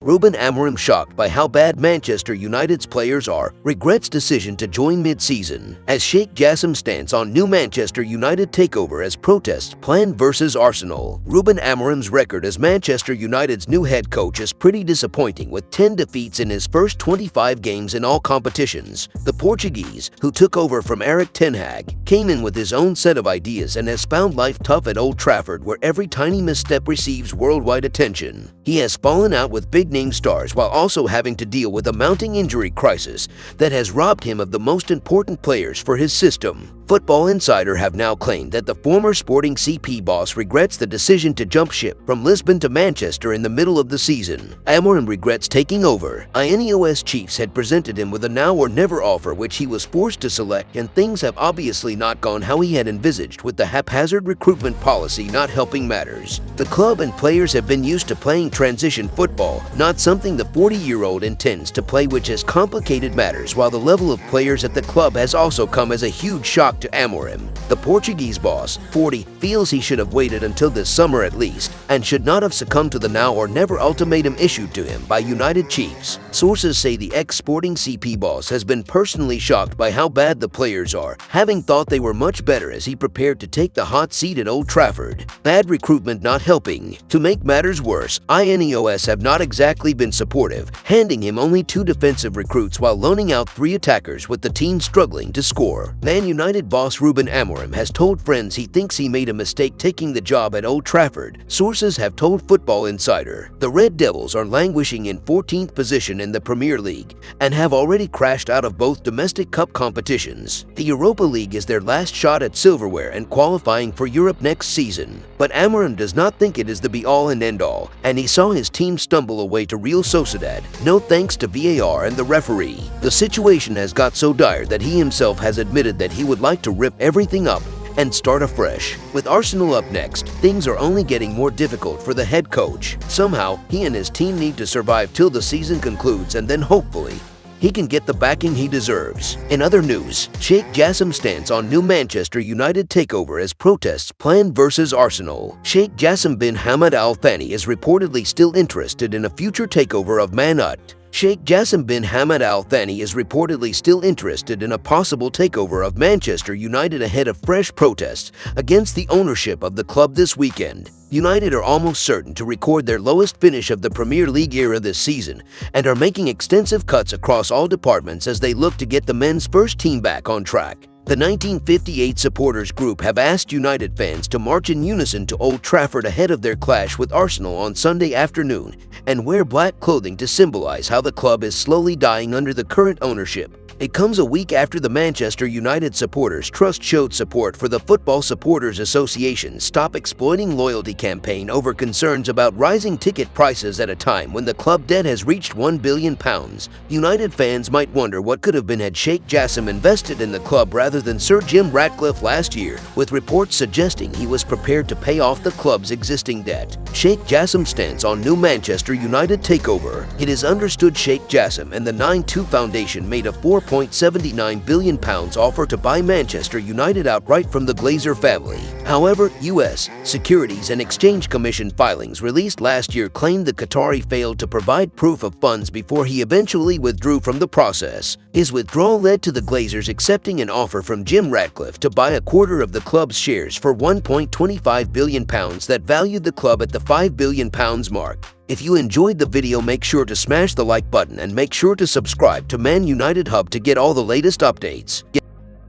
Ruben Amorim, shocked by how bad Manchester United's players are, regrets decision to join mid-season, as Sheikh Jassim stance on new Manchester United takeover as protests planned versus Arsenal. Ruben Amorim's record as Manchester United's new head coach is pretty disappointing, with 10 defeats in his first 25 games in all competitions. The Portuguese, who took over from Erik ten Hag, came in with his own set of ideas and has found life tough at Old Trafford, where every tiny misstep receives worldwide attention. He has fallen out with big-name stars while also having to deal with a mounting injury crisis that has robbed him of the most important players for his system. Football Insider have now claimed that the former Sporting CP boss regrets the decision to jump ship from Lisbon to Manchester in the middle of the season. Amorim regrets taking over. INEOS Chiefs had presented him with a now or never offer, which he was forced to select, and things have obviously not gone how he had envisaged, with the haphazard recruitment policy not helping matters. The club and players have been used to playing transition football, not something the 40-year-old intends to play, which has complicated matters, while the level of players at the club has also come as a huge shock to Amorim. The Portuguese boss, 40, feels he should have waited until this summer at least, and should not have succumbed to the now or never ultimatum issued to him by United Chiefs. Sources say the ex-Sporting CP boss has been personally shocked by how bad the players are, having thought they were much better as he prepared to take the hot seat at Old Trafford. Bad recruitment not helping. To make matters worse, INEOS have not exactly been supportive, handing him only 2 defensive recruits while loaning out 3 attackers, with the team struggling to score. Man United boss Ruben Amorim has told friends he thinks he made a mistake taking the job at Old Trafford. Sources have told Football Insider the Red Devils are languishing in 14th position in the Premier League and have already crashed out of both domestic cup competitions. The Europa League is their last shot at silverware and qualifying for Europe next season. But Amorim does not think it is the be-all and end-all, and he saw his team stumble away to Real Sociedad, no thanks to VAR and the referee. The situation has got so dire that he himself has admitted that he would like to rip everything up and start afresh. With Arsenal up next, things are only getting more difficult for the head coach. Somehow, he and his team need to survive till the season concludes, and then hopefully he can get the backing he deserves. In other news, Sheikh Jassim stance on new Manchester United takeover as protests planned versus Arsenal. Sheikh Jassim bin Hamad Al Thani is reportedly still interested in a future takeover of Man United. Sheikh Jassim bin Hamad Al Thani is reportedly still interested in a possible takeover of Manchester United ahead of fresh protests against the ownership of the club this weekend. United are almost certain to record their lowest finish of the Premier League era this season and are making extensive cuts across all departments as they look to get the men's first team back on track. The 1958 supporters group have asked United fans to march in unison to Old Trafford ahead of their clash with Arsenal on Sunday afternoon and wear black clothing to symbolize how the club is slowly dying under the current ownership. It comes a week after the Manchester United Supporters Trust showed support for the Football Supporters Association's Stop Exploiting Loyalty campaign over concerns about rising ticket prices at a time when the club debt has reached £1 billion. United fans might wonder what could have been had Sheikh Jassim invested in the club rather than Sir Jim Ratcliffe last year, with reports suggesting he was prepared to pay off the club's existing debt. Sheikh Jassim stance on new Manchester United takeover. It is understood Sheikh Jassim and the 9-2 Foundation made a £4.79 billion offer to buy Manchester United outright from the Glazer family. However, U.S. Securities and Exchange Commission filings released last year claimed the Qatari failed to provide proof of funds before he eventually withdrew from the process. His withdrawal led to the Glazers accepting an offer from Jim Ratcliffe to buy a quarter of the club's shares for £1.25 billion that valued the club at the £5 billion mark. If you enjoyed the video, make sure to smash the like button and make sure to subscribe to Man United Hub to get all the latest updates.